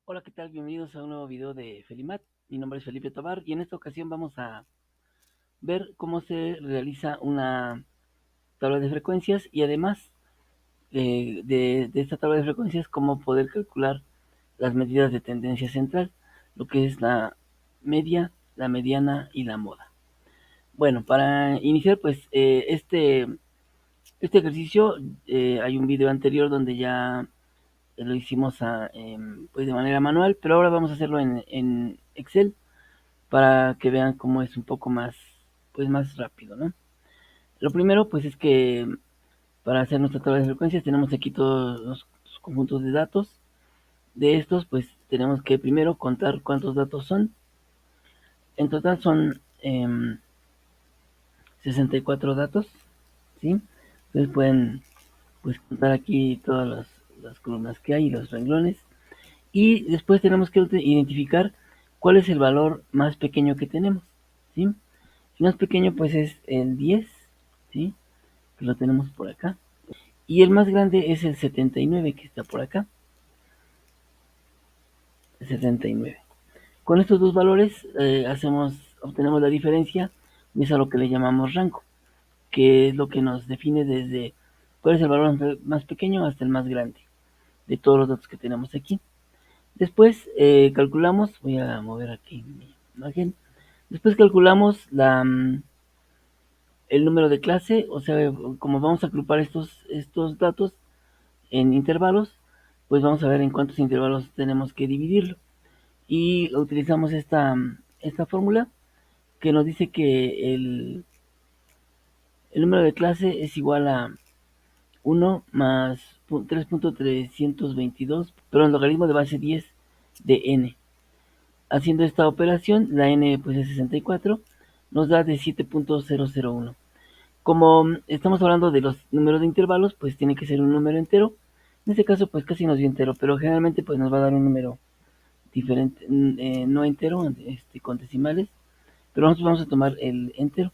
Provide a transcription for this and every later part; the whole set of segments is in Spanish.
Hola, ¿qué tal? Bienvenidos a un nuevo video de Felimat. Mi nombre es Felipe Tobar y en esta ocasión vamos a ver cómo se realiza una tabla de frecuencias y además de esta tabla de frecuencias cómo poder calcular las medidas de tendencia central, lo que es la media, la mediana y la moda. Bueno, para iniciar pues este ejercicio hay un video anterior donde ya lo hicimos pues de manera manual, pero ahora vamos a hacerlo en Excel para que vean cómo es un poco más, pues más rápido, ¿no? Lo primero, pues es que para hacer nuestra tabla de frecuencias tenemos aquí todos los conjuntos de datos. De estos, pues tenemos que primero contar cuántos datos son. En total son 64 datos, ¿sí? Ustedes pueden pues contar aquí todas las columnas que hay y los renglones. Y después tenemos que identificar cuál es el valor más pequeño que tenemos, ¿sí? El más pequeño pues es el 10, ¿sí? Que lo tenemos por acá. Y el más grande es el 79 que está por acá. El 79. Con estos dos valores obtenemos la diferencia y es a lo que le llamamos rango, que es lo que nos define desde cuál es el valor más pequeño hasta el más grande de todos los datos que tenemos aquí. Después calculamos, voy a mover aquí mi imagen. Después calculamos el número de clase, o sea, como vamos a agrupar estos datos en intervalos, pues vamos a ver en cuántos intervalos tenemos que dividirlo. Y utilizamos esta fórmula que nos dice que el número de clase es igual a 1 más 3.322, pero el logaritmo de base 10 de n. Haciendo esta operación, la n pues es 64, nos da de 7.001. Como estamos hablando de los números de intervalos, pues tiene que ser un número entero. En este caso, pues casi nos dio entero, pero generalmente pues nos va a dar un número diferente, no entero, con decimales, pero nosotros vamos a tomar el entero.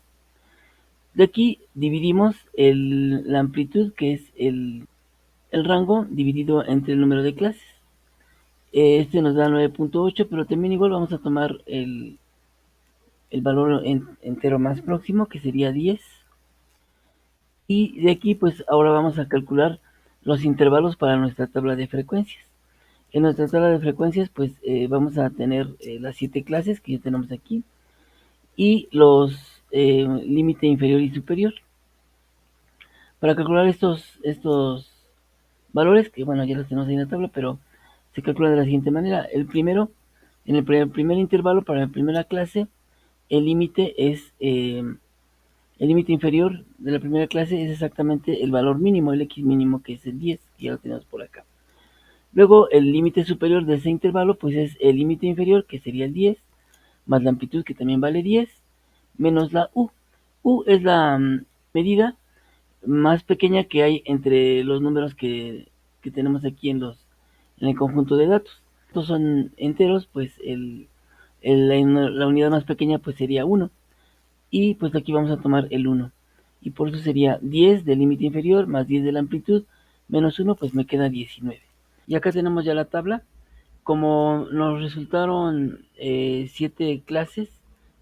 De aquí dividimos la amplitud, que es el rango, dividido entre el número de clases. Este nos da 9.8, pero también igual vamos a tomar el valor entero más próximo, que sería 10. Y de aquí pues ahora vamos a calcular los intervalos para nuestra tabla de frecuencias. En nuestra tabla de frecuencias pues vamos a tener las 7 clases que ya tenemos aquí y los límite inferior y superior. Para calcular estos valores, que bueno ya los tenemos ahí en la tabla, pero se calcula de la siguiente manera. En el primer intervalo para la primera clase, el límite es el límite inferior de la primera clase es exactamente el valor mínimo, el x mínimo, que es el 10, que ya lo tenemos por acá. Luego el límite superior de ese intervalo pues es el límite inferior, que sería el 10, más la amplitud, que también vale 10, menos la u. U es la medida más pequeña que hay entre los números que tenemos aquí en el conjunto de datos. Estos son enteros, pues la unidad más pequeña pues sería 1. Y pues aquí vamos a tomar el 1. Y por eso sería 10 del límite inferior más 10 de la amplitud menos 1, pues me queda 19. Y acá tenemos ya la tabla. Como nos resultaron 7 clases,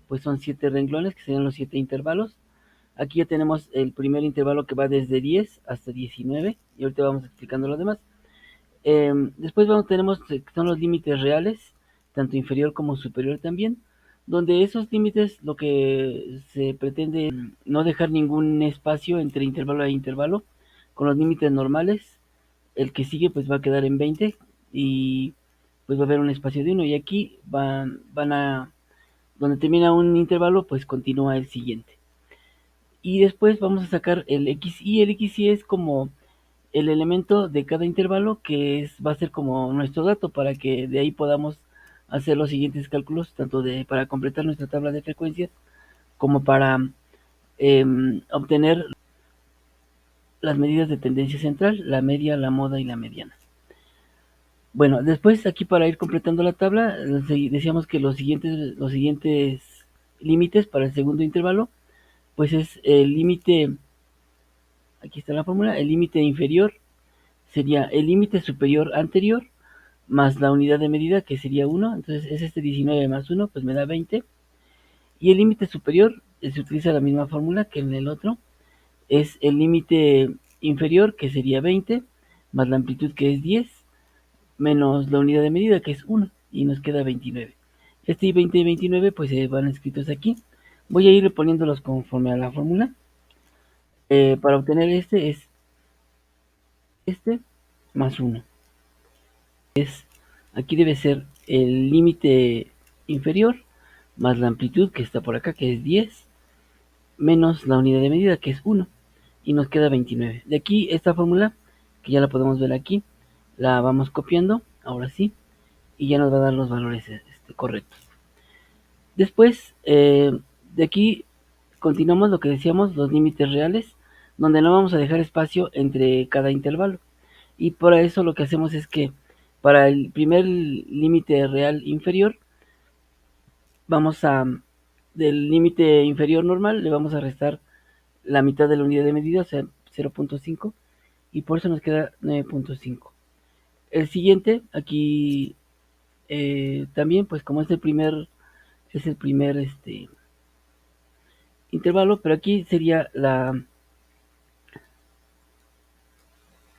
pues son 7 renglones, que serían los 7 intervalos. Aquí ya tenemos el primer intervalo que va desde 10 hasta 19, y ahorita vamos explicando lo demás. Después tenemos que son los límites reales, tanto inferior como superior también, donde esos límites lo que se pretende es no dejar ningún espacio entre intervalo e intervalo. Con los límites normales, el que sigue pues va a quedar en 20 y pues va a haber un espacio de 1, y aquí van a, donde termina un intervalo pues continúa el siguiente. Y después vamos a sacar el xy. El xy es como el elemento de cada intervalo va a ser como nuestro dato para que de ahí podamos hacer los siguientes cálculos, tanto para completar nuestra tabla de frecuencias como para obtener las medidas de tendencia central, la media, la moda y la mediana. Bueno, después aquí para ir completando la tabla, decíamos que los siguientes límites para el segundo intervalo, pues es el límite, aquí está la fórmula, el límite inferior sería el límite superior anterior más la unidad de medida, que sería 1, entonces es este 19 más 1, pues me da 20. Y el límite superior, se utiliza la misma fórmula que en el otro, es el límite inferior, que sería 20, más la amplitud, que es 10, menos la unidad de medida, que es 1, y nos queda 29. Este 20 y 29 pues se van escritos aquí. Voy a ir poniéndolos conforme a la fórmula. Para obtener este es este más 1. Aquí debe ser el límite inferior más la amplitud, que está por acá, que es 10, menos la unidad de medida, que es 1, y nos queda 29. De aquí esta fórmula, que ya la podemos ver aquí, la vamos copiando, ahora sí, y ya nos va a dar los valores correctos. Después, de aquí continuamos lo que decíamos, los límites reales, donde no vamos a dejar espacio entre cada intervalo. Y por eso lo que hacemos es que para el primer límite real inferior, vamos a, del límite inferior normal, le vamos a restar la mitad de la unidad de medida, o sea, 0.5, y por eso nos queda 9.5. El siguiente, aquí también, pues como es el primer intervalo, pero aquí sería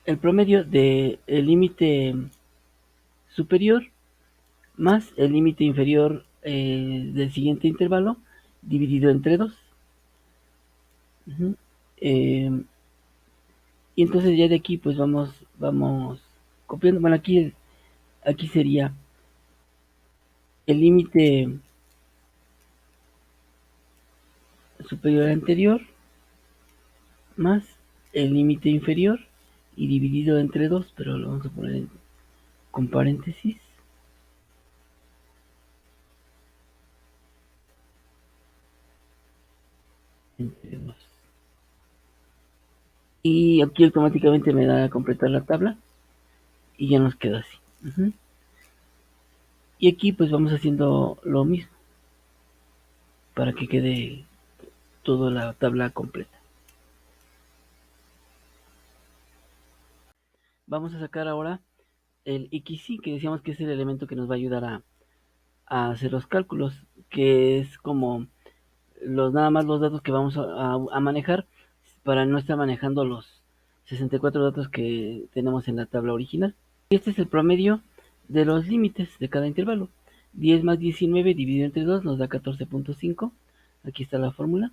el promedio del límite superior más el límite inferior del siguiente intervalo dividido entre 2. Uh-huh. Y entonces ya de aquí pues vamos copiando. Bueno, aquí sería el límite superior anterior más el límite inferior y dividido entre 2, pero lo vamos a poner con paréntesis. Entre 2. Y aquí automáticamente me da a completar la tabla y ya nos queda así. Uh-huh. Y aquí pues vamos haciendo lo mismo para que quede toda la tabla completa. Vamos a sacar ahora el XY, que decíamos que es el elemento que nos va a ayudar a hacer los cálculos, que es como nada más los datos que vamos a manejar para no estar manejando los 64 datos que tenemos en la tabla original. Y este es el promedio de los límites de cada intervalo. 10 más 19 dividido entre 2 nos da 14.5. Aquí está la fórmula.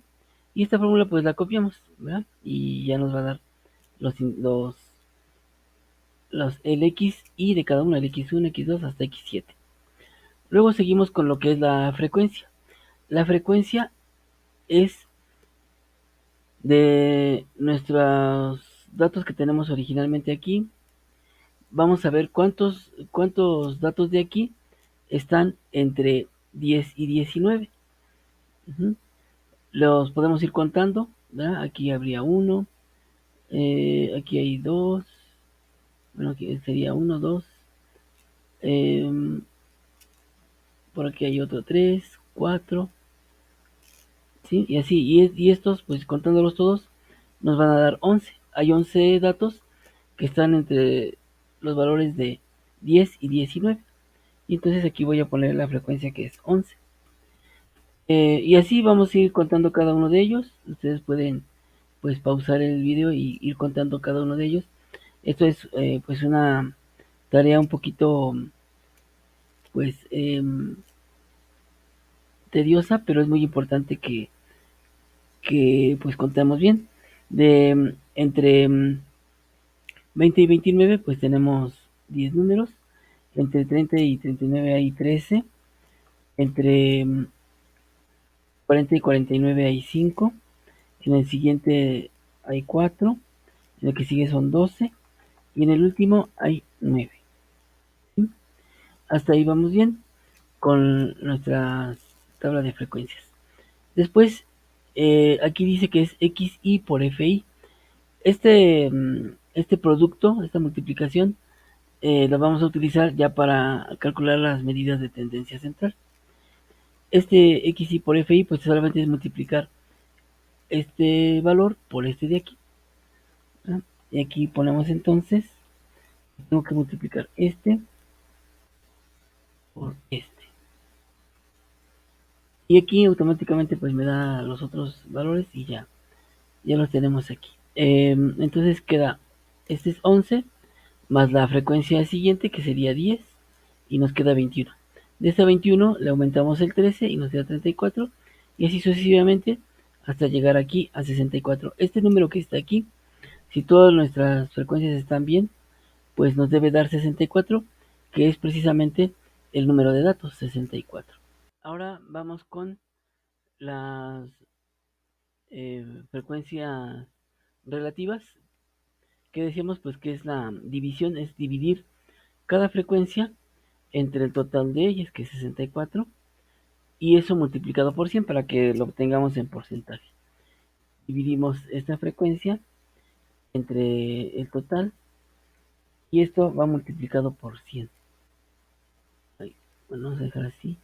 Y esta fórmula pues la copiamos, ¿verdad? Y ya nos va a dar el XY de cada uno, el X1, X2 hasta X7. Luego seguimos con lo que es la frecuencia. La frecuencia es de nuestros datos que tenemos originalmente aquí. Vamos a ver cuántos datos de aquí están entre 10 y 19. Uh-huh. Los podemos ir contando, ¿verdad? Aquí habría uno, aquí hay dos, bueno, aquí sería uno, dos, por aquí hay otro tres, cuatro, ¿sí? Y así, y estos, pues contándolos todos, nos van a dar 11. Hay 11 datos que están entre los valores de 10 y 19. Y entonces aquí voy a poner la frecuencia, que es 11. Y así vamos a ir contando cada uno de ellos. Ustedes pueden pues pausar el video y ir contando cada uno de ellos. Esto es pues una tarea un poquito pues tediosa, pero es muy importante que pues contemos bien. De entre 20 y 29 pues tenemos 10 números. Entre 30 y 39 hay 13. Entre 40 y 49 hay 5. En el siguiente hay 4. En el que sigue son 12. Y en el último hay 9. ¿Sí? Hasta ahí vamos bien con nuestra tabla de frecuencias. Después, aquí dice que es XY por FI. Este producto, esta multiplicación, la vamos a utilizar ya para calcular las medidas de tendencia central. Este XY por FI, pues solamente es multiplicar este valor por este de aquí. ¿verdad? Y aquí ponemos entonces, tengo que multiplicar este por este. Y aquí automáticamente pues me da los otros valores y ya los tenemos aquí. Entonces queda, este es 11 más la frecuencia siguiente que sería 10 y nos queda 21. De esta 21 le aumentamos el 13 y nos queda 34 y así sucesivamente hasta llegar aquí a 64. Este número que está aquí, si todas nuestras frecuencias están bien, pues nos debe dar 64, que es precisamente el número de datos 64. Ahora vamos con las frecuencias relativas, que decíamos pues que es la división, es dividir cada frecuencia entre el total de ellas, que es 64, y eso multiplicado por 100 para que lo obtengamos en porcentaje. Dividimos esta frecuencia entre el total y esto va multiplicado por 100. Bueno, vamos a dejar así.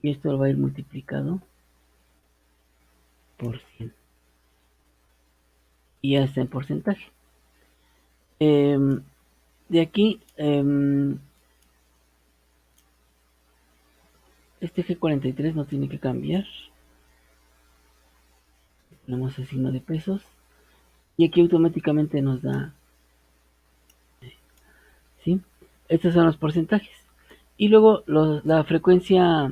Y esto lo va a ir multiplicado por 100. Y ya está en porcentaje. De aquí, este G43 no tiene que cambiar. Ponemos el signo de pesos. Y aquí automáticamente nos da, ¿sí? Estos son los porcentajes. Y luego la frecuencia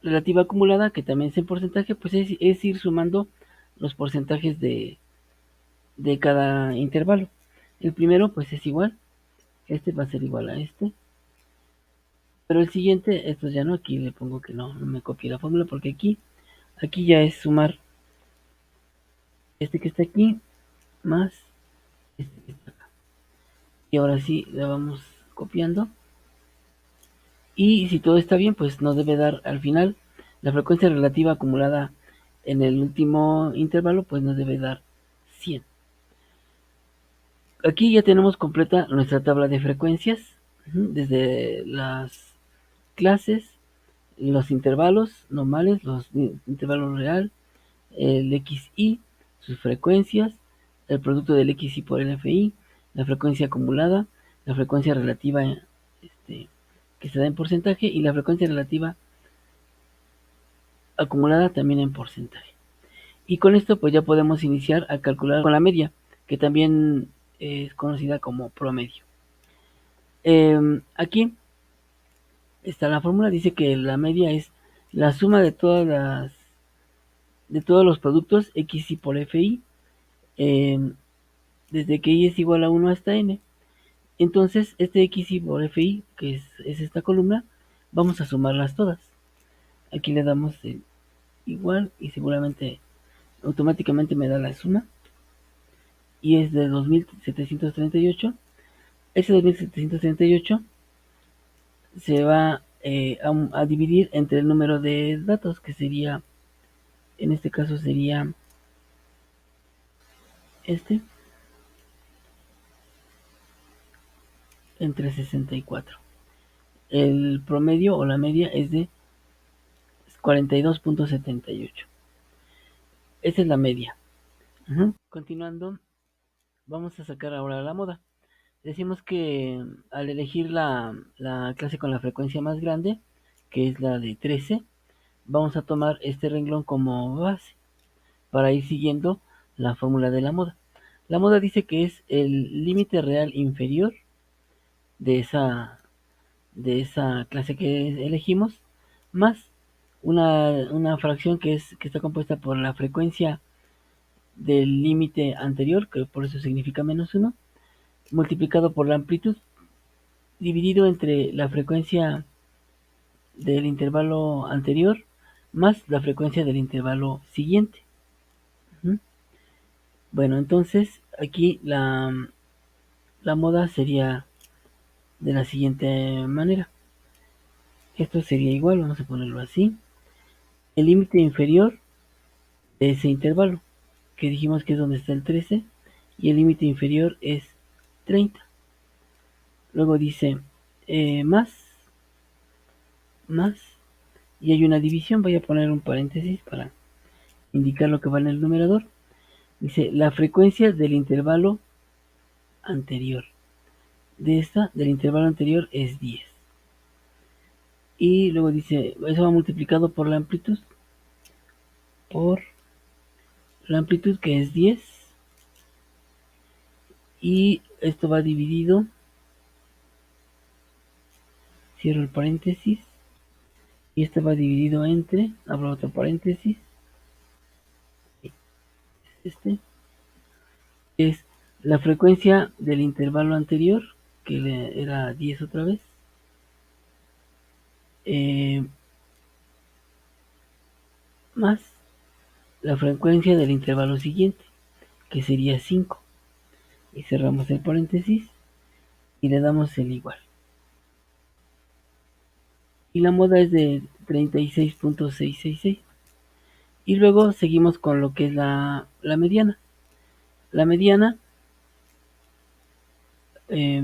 relativa acumulada, que también es en porcentaje, pues es ir sumando los porcentajes de cada intervalo. El primero pues es igual, este va a ser igual a este, pero el siguiente, esto ya no, aquí le pongo que no me copie la fórmula porque aquí ya es sumar este que está aquí más este que está acá. Y ahora sí la vamos copiando. Y si todo está bien, pues nos debe dar al final la frecuencia relativa acumulada en el último intervalo, pues nos debe dar 100. Aquí ya tenemos completa nuestra tabla de frecuencias, desde las clases, los intervalos normales, los intervalos real, el XI, sus frecuencias, el producto del XI por el FI, la frecuencia acumulada, la frecuencia relativa que se da en porcentaje y la frecuencia relativa acumulada también en porcentaje. Y con esto pues ya podemos iniciar a calcular con la media, que también es conocida como promedio. Aquí está la fórmula, dice que la media es la suma de todos los productos XI por FI, desde que I es igual a 1 hasta N. Entonces, este XI por FI, que es esta columna, vamos a sumarlas todas. Aquí le damos el igual y seguramente automáticamente me da la suma. Y es de 2738. Ese 2738 se va a dividir entre el número de datos, que sería, en este caso sería este, entre 64. El promedio o la media es de 42.78. Esa es la media. Continuando, vamos a sacar ahora la moda. Decimos que al elegir la clase con la frecuencia más grande, que es la de 13, vamos a tomar este renglón como base para ir siguiendo la fórmula de la moda. La moda dice que es el límite real inferior de esa clase que elegimos, más una fracción que está compuesta por la frecuencia del límite anterior, que por eso significa -1, multiplicado por la amplitud, dividido entre la frecuencia del intervalo anterior más la frecuencia del intervalo siguiente. Bueno, entonces aquí la moda sería de la siguiente manera. Esto sería igual, vamos a ponerlo así. El límite inferior de ese intervalo, que dijimos que es donde está el 13, y el límite inferior es 30. Luego dice más, y hay una división, voy a poner un paréntesis para indicar lo que va en el numerador. Dice la frecuencia del intervalo anterior. Del intervalo anterior es 10. y luego dice, eso va multiplicado por la amplitud, que es 10, y esto va dividido, cierro el paréntesis, y esto va dividido entre, abro otro paréntesis, este es la frecuencia del intervalo anterior, que era 10 otra vez, más la frecuencia del intervalo siguiente, que sería 5. Y cerramos el paréntesis y le damos el igual. Y la moda es de 36.666. Y luego seguimos con lo que es la mediana. La mediana eh,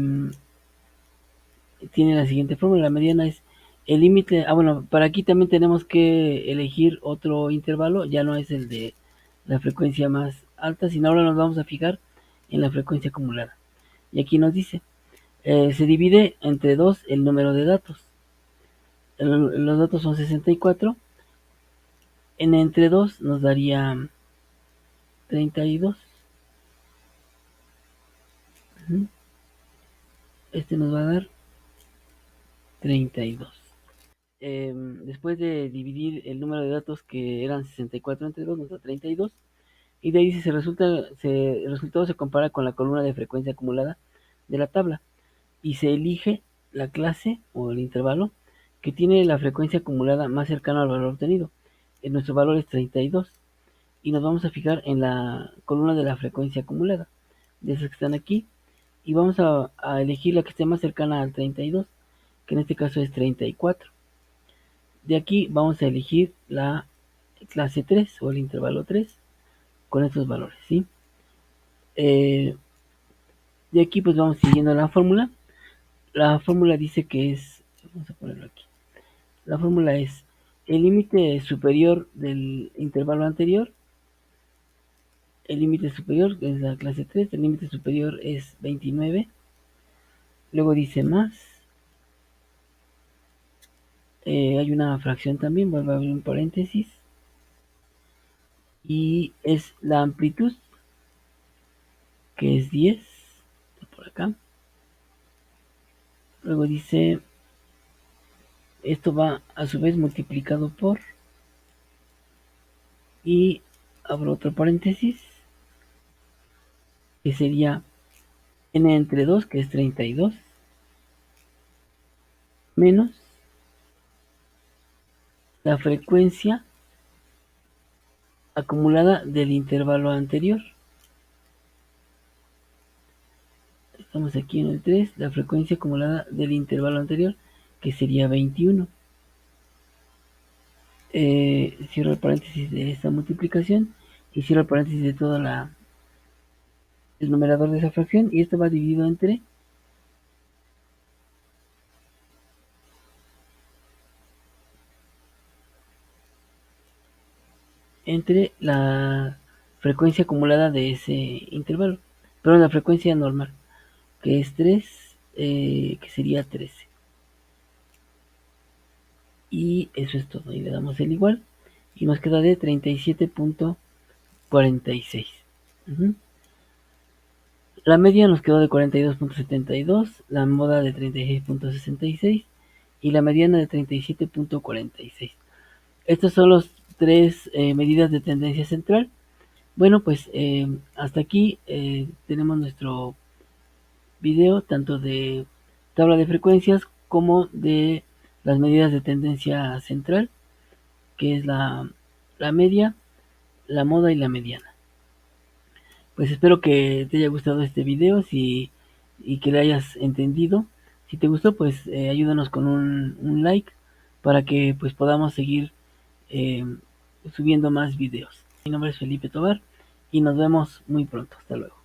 tiene la siguiente fórmula. La mediana es el límite. Bueno, para aquí también tenemos que elegir otro intervalo. Ya no es el de la frecuencia más alta, sino ahora nos vamos a fijar en la frecuencia acumulada. Y aquí nos dice, se divide entre 2 el número de datos. Los datos son 64. En entre 2 nos daría 32. Este nos va a dar 32. Después de dividir el número de datos que eran 64 entre 2, nos da 32. Y de ahí el resultado se compara con la columna de frecuencia acumulada de la tabla. Y se elige la clase o el intervalo que tiene la frecuencia acumulada más cercana al valor obtenido. Nuestro valor es 32. Y nos vamos a fijar en la columna de la frecuencia acumulada, de esas que están aquí, y vamos a elegir la que esté más cercana al 32, que en este caso es 34. De aquí vamos a elegir la clase 3 o el intervalo 3 con estos valores, ¿sí? De aquí pues vamos siguiendo la fórmula. La fórmula dice que es, vamos a ponerlo aquí, la fórmula es el límite superior del intervalo anterior. El límite superior es la clase 3, el límite superior es 29. Luego dice más. Hay una fracción también, vuelvo a abrir un paréntesis. Y es la amplitud, que es 10. Por acá. Luego dice, esto va a su vez multiplicado por. Y abro otro paréntesis, que sería n entre 2, que es 32, menos la frecuencia acumulada del intervalo anterior. Estamos aquí en el 3, la frecuencia acumulada del intervalo anterior, que sería 21. Cierro el paréntesis de esta multiplicación y cierro el paréntesis de todo el numerador de esa fracción, y esto va dividido entre la frecuencia acumulada de ese intervalo, pero la frecuencia normal, que es 3, que sería 13. Y eso es todo, y le damos el igual y nos queda de 37.46. La media nos quedó de 42.72, la moda de 36.66 y la mediana de 37.46. Estos son los tres medidas de tendencia central. Bueno, pues hasta aquí tenemos nuestro video, tanto de tabla de frecuencias como de las medidas de tendencia central, que es la media, la moda y la mediana. Pues espero que te haya gustado este video y que le hayas entendido. Si te gustó, pues ayúdanos con un like para que pues podamos seguir eh, subiendo más videos. Mi nombre es Felipe Tobar y nos vemos muy pronto. Hasta luego.